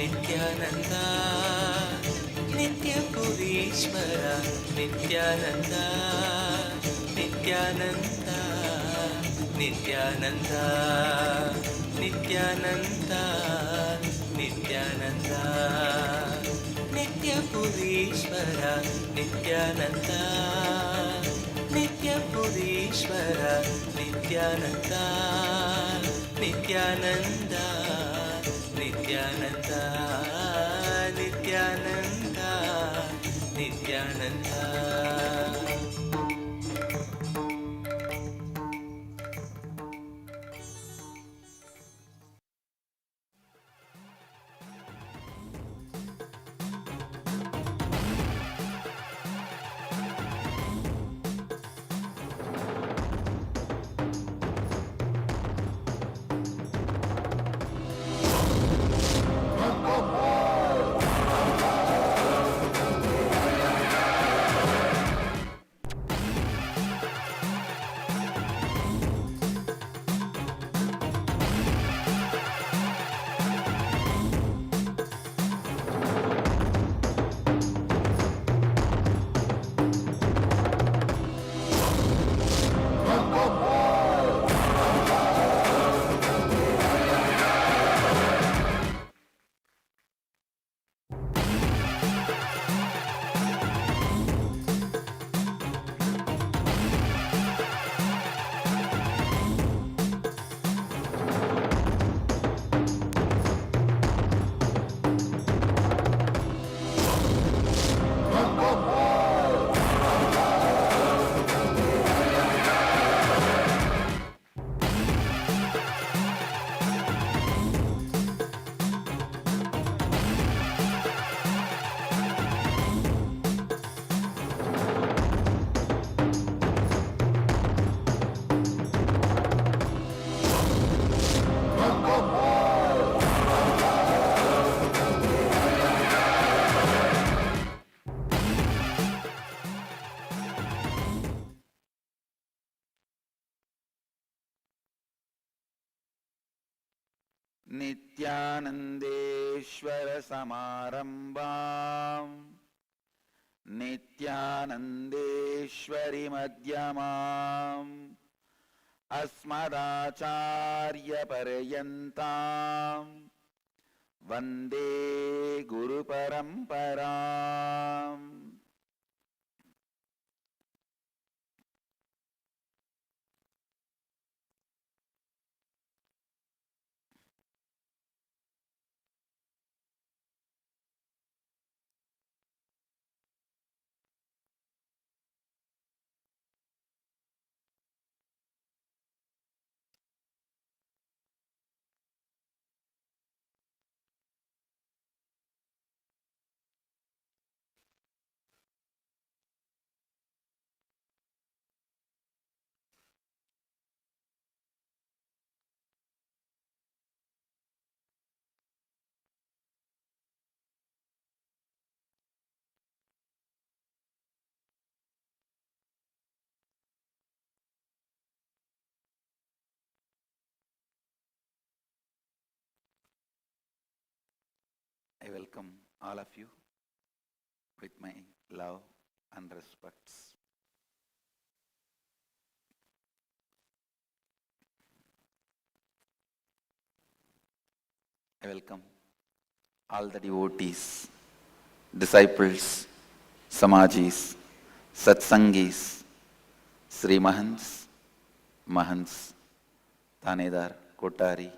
Nithyananda ನಿತ್ಯಪುರೀಶ್ವರ Nithyananda Nithyananda Nithyananda Nithyananda Nithyananda ನಿತ್ಯಪುರೀಶ್ವರ Nithyananda ನಿತ್ಯಪುರೀಶ್ವರ Nithyananda Nithyananda Nithyananda Nithyananda Nithyananda. नित्यानंदेश्वर समारंभां नित्यानंदेश्वरी मध्यमाम् अस्मदाचार्य पर्यन्तां Vande Guru परंपराम्. I welcome all of you with my love and respects. I welcome all the devotees, disciples, Samajis, Satsangis, Sri Mahants, Mahants, Thanedar, Kotari,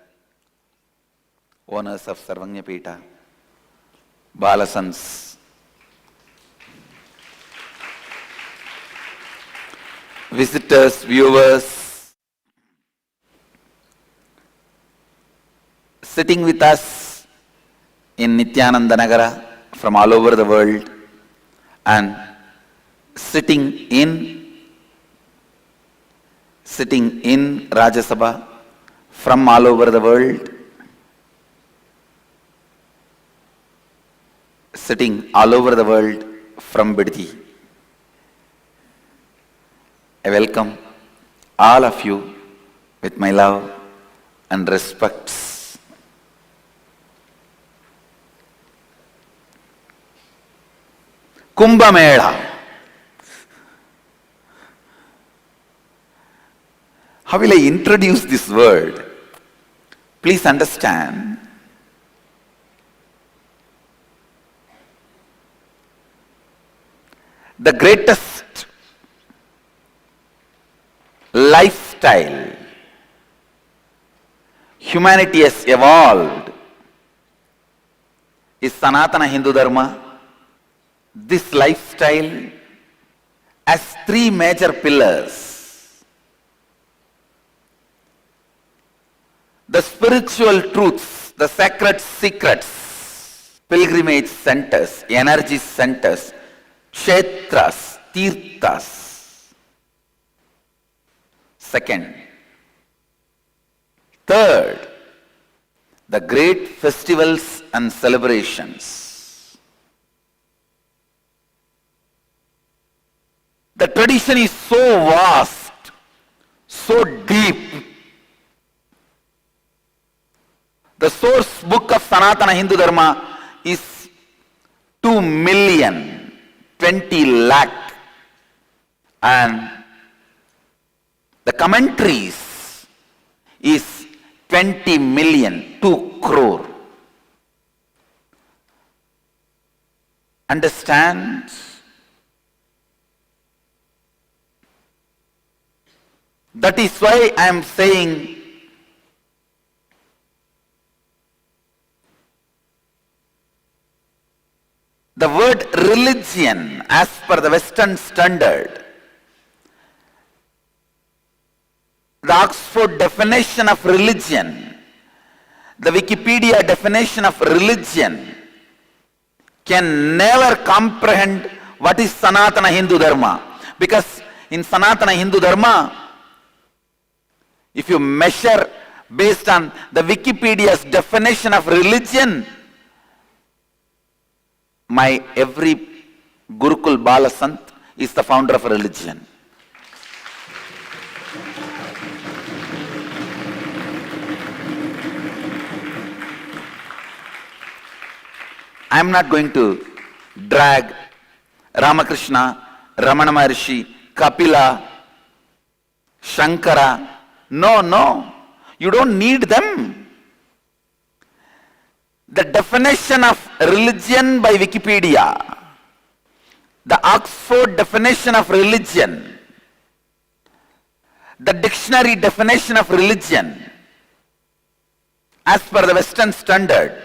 owners of Sarvanya Pita, Balasans, visitors, viewers, sitting with us in Nityananda Nagara from all over the world and sitting in Rajya Sabha from all over the world, sitting all over the world from Biddi. I welcome all of you with my love and respects. Kumbh Mela. How will I introduce this word? Please understand. The greatest lifestyle humanity has evolved is Sanatana Hindu Dharma. This lifestyle has three major pillars. The spiritual truths, the sacred secrets, pilgrimage centers, energy centers, kshetras, tirthas. Second. Third, the great festivals and celebrations. The tradition is so vast, so deep. The source book of Sanatana Hindu Dharma is 2,020,000,000, and the commentaries is 20 million, 2 crore. Understand? That is why I am saying the word religion as per the Western standard, the Oxford definition of religion, the Wikipedia definition of religion can never comprehend what is Sanatana Hindu Dharma. Because in Sanatana Hindu Dharma, if you measure based on the Wikipedia's definition of religion, my every Gurukul Balasant is the founder of a religion. I am not going to drag Ramakrishna, Ramana Maharshi, Kapila, Shankara. No, you don't need them. The definition of religion by Wikipedia, the Oxford definition of religion, the dictionary definition of religion, as per the Western standard,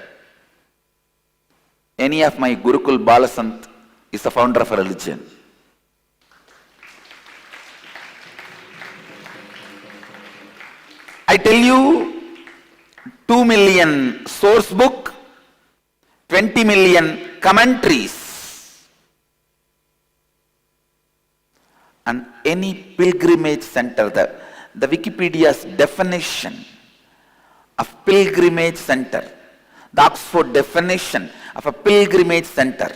any of my Gurukul Balasant is the founder of a religion. I tell you, 2 million source book, 20 million commentaries, and any pilgrimage center, the Wikipedia's definition of pilgrimage center, the Oxford definition of a pilgrimage center,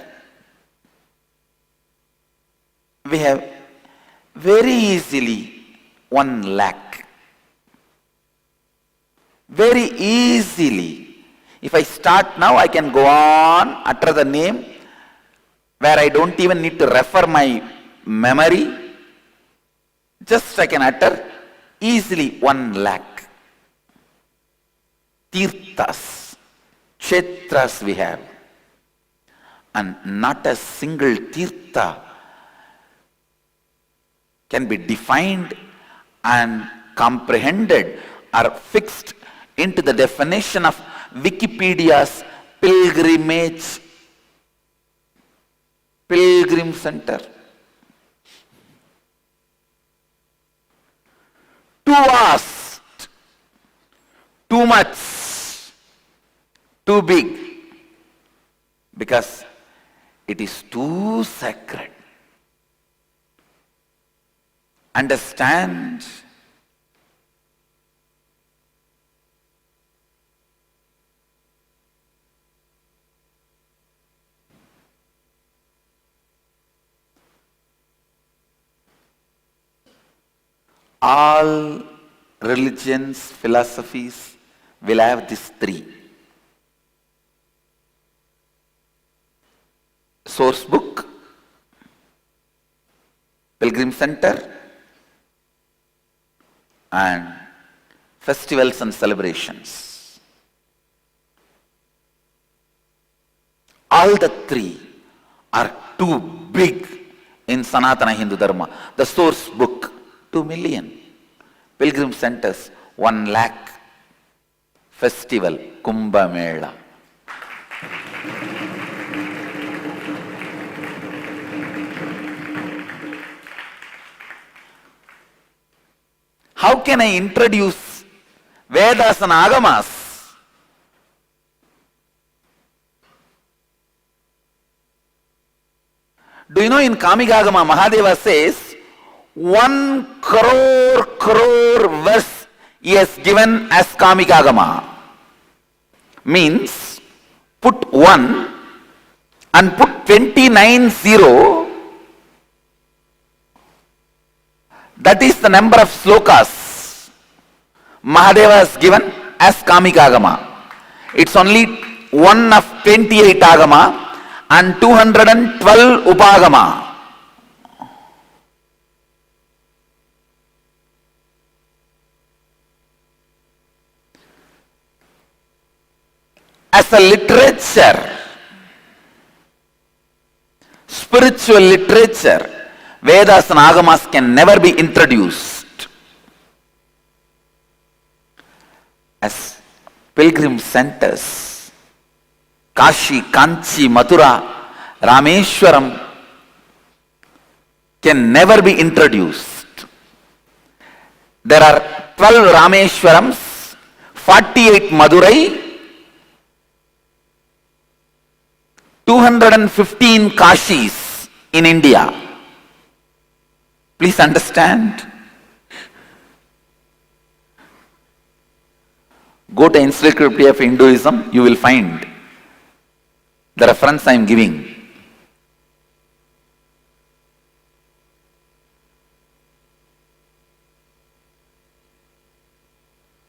we have very easily 1 lakh. Very easily. If I start now, I can go on, utter the name, where I don't even need to refer my memory. Just I can utter easily 1 lakh. Tirthas, kshetras we have. And not a single tirtha can be defined and comprehended or fixed into the definition of Wikipedia's pilgrim center. Too vast, too much, too big, because it is too sacred. Understand? All religions, philosophies will have these 3. Source book, pilgrim center, and festivals and celebrations. All the three are too big in Sanatana Hindu Dharma. The source book, 2 million. Pilgrim centers, 1 lakh. Festival, Kumbh Mela. How can I introduce Vedas and Agamas? Do you know in Kamikagama, Mahadeva says 1 crore verse he has given as Kamikagama. Means put 1 and put 29 0. That is the number of slokas Mahadeva has given as Kamikagama. It's only 1 of 28 Agama and 212 Upagama. As a literature, spiritual literature, Vedas and Agamas can never be introduced. As pilgrim centers, Kashi, Kanchi, Mathura, Rameshwaram can never be introduced. There are 12 Rameshwarams, 48 Madurai, 215 Kashis in India. Please understand. Go to Encyclopedia of Hinduism, you will find the reference I am giving.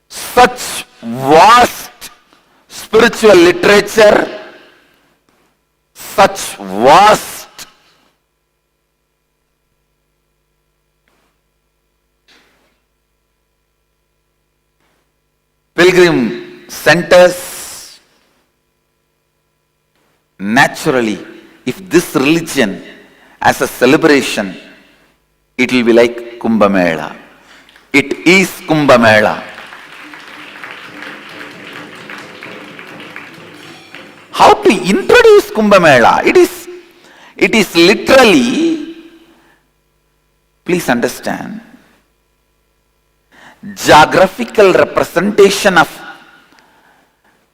Such vast spiritual literature, such vast pilgrim centers. Naturally, if this religion as a celebration, it will be like Kumbh Mela. It is Kumbh Mela. How to introduce Kumbh Mela? It is literally, please understand, geographical representation of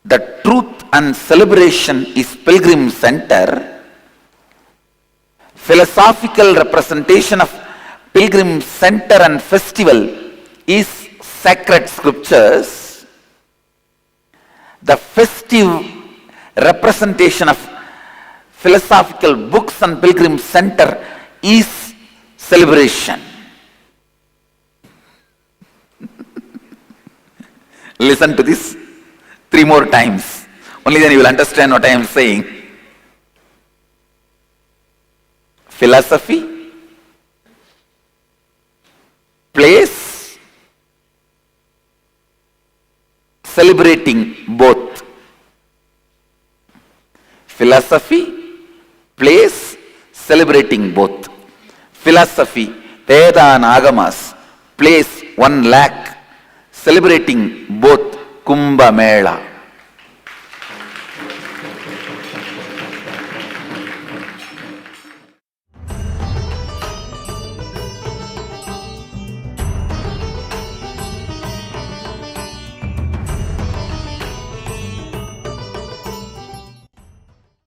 the truth and celebration is pilgrim center. Philosophical representation of pilgrim center and festival is sacred scriptures. The festive representation of philosophical books and pilgrim center is celebration. Listen to this 3 more times. Only then you will understand what I am saying. Philosophy, place, celebrating both. Philosophy, place, celebrating both. Philosophy, Veda and Agamas, place 1 lakh, celebrating both Kumbh Mela.